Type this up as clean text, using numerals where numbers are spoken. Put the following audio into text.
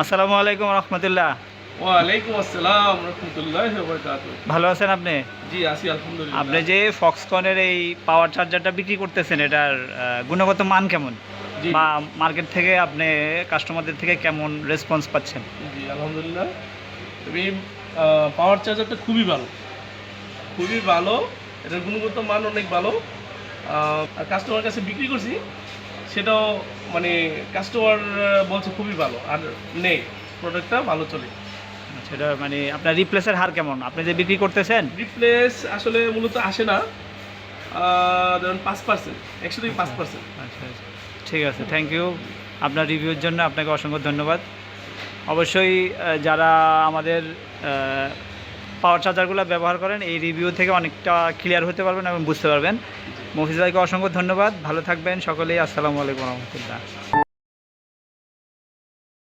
আসসালামু আলাইকুম রহমতুল্লাহ। ওয়ালাইকুম আসসালাম রাহমাতুল্লাহি ওয়া বারাকাতুহু। ভালো আছেন আপনি? জি আছি আলহামদুলিল্লাহ। আপনি যে ফক্সকনের এই পাওয়ার চার্জারটা বিক্রি করতেছেন, এটার গুণগত মান কেমন, জি বা মার্কেট থেকে আপনি কাস্টমারদের থেকে কেমন রেসপন্স পাচ্ছেন? জি আলহামদুলিল্লাহ। তবে পাওয়ার চার্জারটা খুবই ভালো, খুবই ভালো। এটার গুণগত মান অনেক ভালো। আর কাস্টমার কাছে বিক্রি করছি, সেটাও মানে কাস্টমার বলছে খুবই ভালো, আর নেই প্রোডাক্টটা ভালো চলে। সেটা মানে আপনার রিপ্লেসের হার কেমন আপনি যে বিক্রি করতেছেন? রিপ্লেস আসলে মূলত আসে না, ধরুন 5%, 100 থেকে 5%। আচ্ছা আচ্ছা, ঠিক আছে, থ্যাংক ইউ আপনার রিভিউর জন্য। আপনাকে অসংখ্য ধন্যবাদ। অবশ্যই যারা আমাদের পাওয়ার চার্জারগুলো ব্যবহার করেন, এই রিভিউ থেকে অনেকটা ক্লিয়ার হতে পারবেন এবং বুঝতে পারবেন। মফিজ ভাইকে অসংখ্য ধন্যবাদ। ভালো থাকবেন সকলেই। আসসালামু আলাইকুম রহমতুল্লাহ।